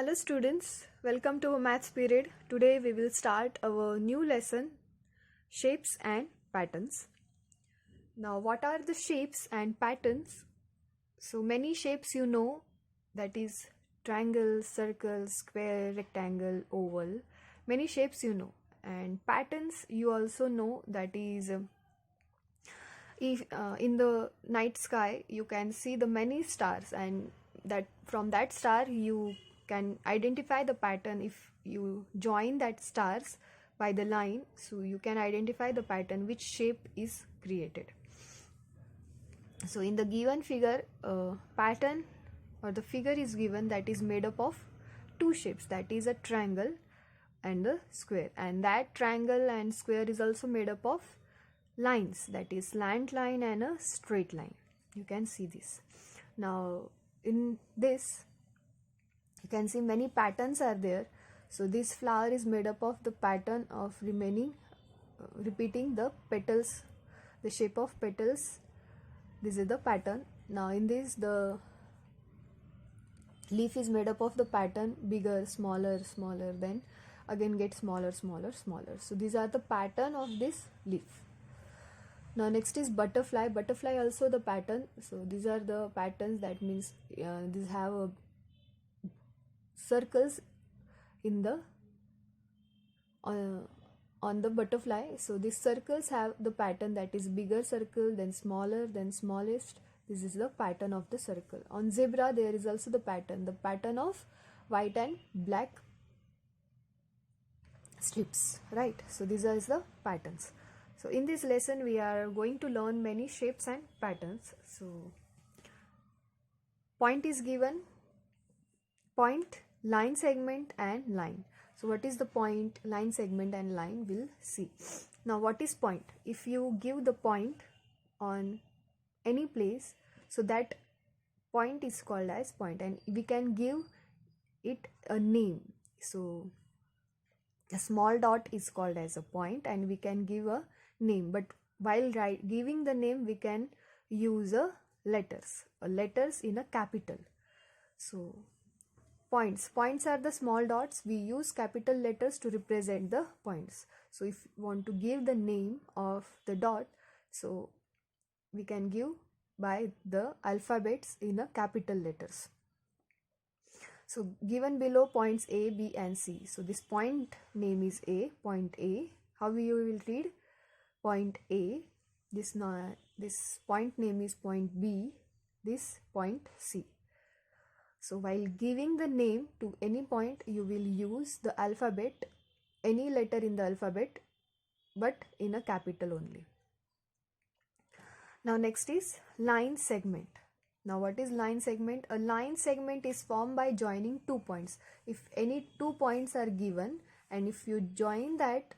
Hello students, welcome to our maths period. Today we will start our new lesson, shapes and patterns. Now what are the shapes and patterns? So many shapes you know, that is triangle, circle, square, rectangle, oval. Many shapes you know, and patterns you also know, that is if in the night sky you can see the many stars, and that from that star you can identify the pattern. If you join that stars by the line, so you can identify the pattern which shape is created. So in the given figure, pattern or the figure is given that is made up of two shapes, that is a triangle and a square, and that triangle and square is also made up of lines, that is slant line and a straight line. You can see this. Now in this you can see many patterns are there. So this flower is made up of the pattern of repeating the petals, the shape of petals. This is the pattern. Now in this, the leaf is made up of the pattern bigger, smaller, smaller, then again get smaller, smaller, smaller. So these are the pattern of this leaf. Now next is butterfly. Butterfly also the pattern. So these are the patterns, that means these have circles in the on the butterfly. So these circles have the pattern, that is bigger circle, then smaller, then smallest. This is the pattern of the circle. On zebra there is also the pattern of white and black strips, right? So these are the patterns. So in this lesson we are going to learn many shapes and patterns. So point is given, point, line, segment and line. So what is the point, line, segment and line? We'll see. Now what is point? If you give the point on any place, so that point is called as point, and we can give it a name. So a small dot is called as a point, and we can give a name, but while giving the name we can use letters in a capital. So points are the small dots. We use capital letters to represent the points. So if you want to give the name of the dot, so we can give by the alphabets in a capital letters. So given below points A, B and C. So this point name is A, point A. How you will read? Point A. This point name is point B. This point C. So while giving the name to any point, you will use the alphabet, any letter in the alphabet, but in a capital only. Now next is line, segment. Now what is line, segment? A line segment is formed by joining two points. If any two points are given, and if you join that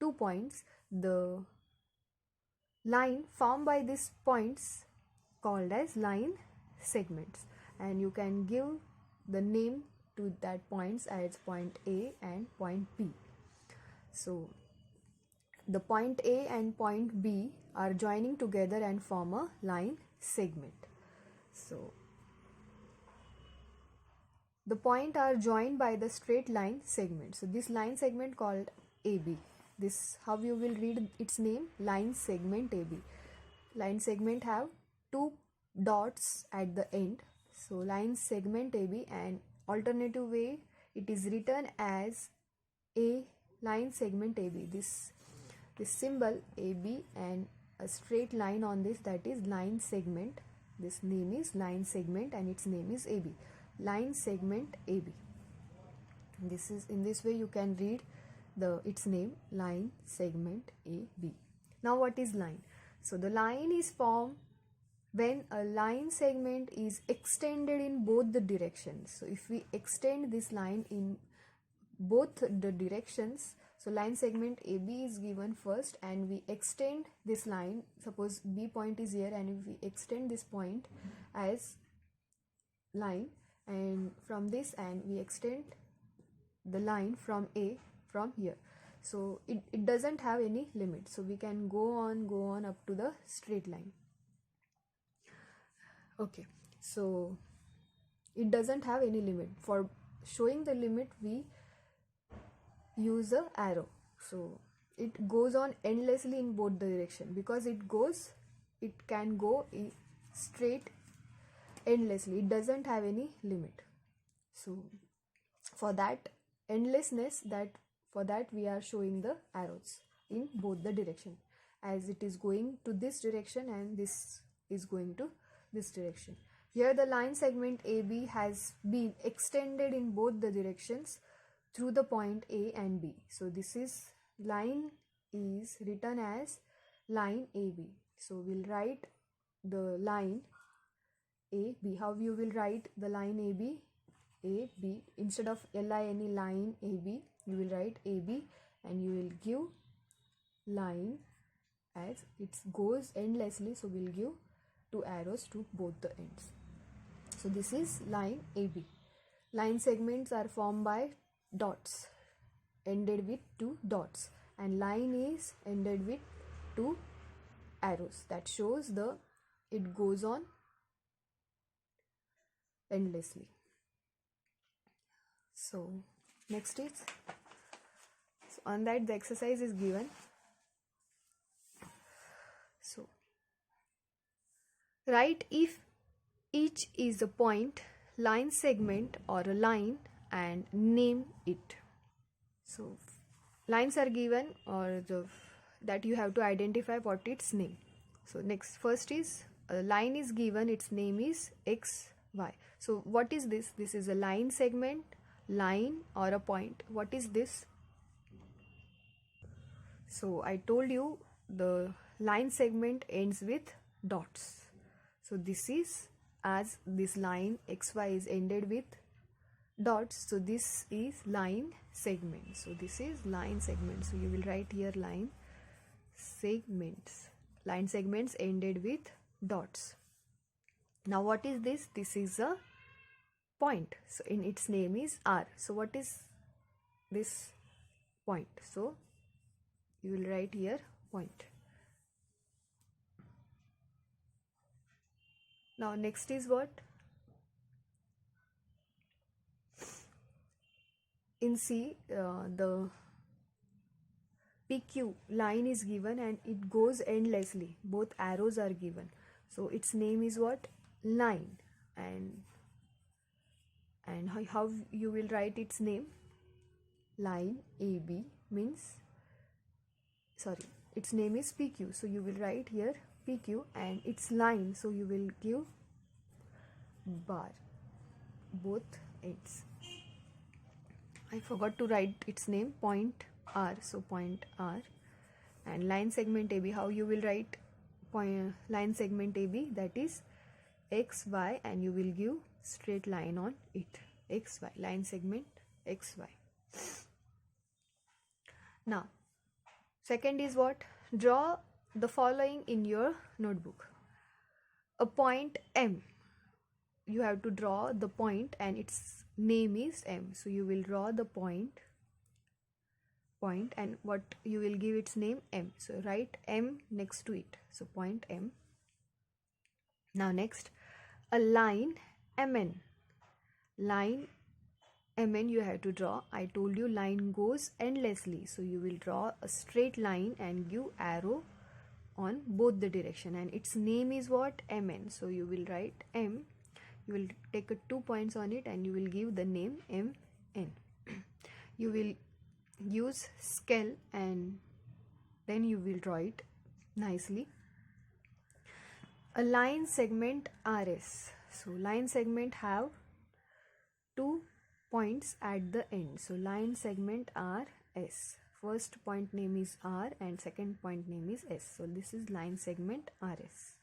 two points, the line formed by these points called as line segments, and you can give the name to that points as point A and point B. So the point A and point B are joining together and form a line segment. So the point are joined by the straight line segment. So this line segment called AB. This, how you will read its name? Line segment AB. Line segment have two dots at the end. So line segment AB, and alternative way it is written as A line segment AB. This symbol AB and a straight line on this, that is line segment. This name is line segment and its name is AB. Line segment AB. This is, in this way you can read its name, line segment AB. Now what is line? So the line is formed when a line segment is extended in both the directions. So if we extend this line in both the directions, so line segment AB is given first, and we extend this line. Suppose B point is here, and if we extend this point as line, and from this, and we extend the line from A from here. So it doesn't have any limit. So we can go on up to the straight line. Okay, so it doesn't have any limit. For showing the limit we use a arrow. So it goes on endlessly in both the direction, because it can go straight endlessly. It doesn't have any limit. So for that endlessness, for that we are showing the arrows in both the direction, as it is going to this direction and this is going to this direction. Here the line segment AB has been extended in both the directions through the point A and B. So this is line is written as line AB. So we'll write the line AB. How you will write the line AB? AB, instead of LINE, line AB, you will write AB, and you will give line, as it goes endlessly, so we'll give 2 arrows to both the ends. So this is line AB. Line segments are formed by dots, ended with 2 dots, and line is ended with 2 arrows. That shows it goes on endlessly. So next is, so on that the exercise is given. So write if each is a point, line segment or a line, and name it. So lines are given, or that you have to identify what its name. So next, first is a line is given, its name is XY. So what is this? This is a line segment, line, or a point. What is this? So I told you the line segment ends with dots. So this is, as this line XY is ended with dots, so this is line segment. So this is line segment. So you will write here line segments. Line segments ended with dots. Now what is this? This is a point. So in its name is R. So what is this point? So you will write here point. Now next is what? In C, the PQ line is given and it goes endlessly. Both arrows are given. So its name is what? Line. And how you will write its name? Line AB means, sorry, its name is PQ. So you will write here PQ, and its line, so you will give bar, both ends. I forgot to write its name, point R. So point R. And line segment AB, how you will write line segment AB? That is XY, and you will give straight line on it. XY, line segment XY. Now second is what? Draw the following in your notebook. A point M. You have to draw the point and its name is M. So you will draw the point, and what you will give its name? M. So write M next to it. So point M. Now next, a line MN. Line MN you have to draw. I told you line goes endlessly. So you will draw a straight line and give arrow on both the direction, and its name is what? MN. So you will write M. You will take 2 points on it and you will give the name MN. You will use scale and then you will draw it nicely. A line segment RS. So line segment have 2 points at the end. So line segment RS. First point name is R and second point name is S. So this is line segment RS.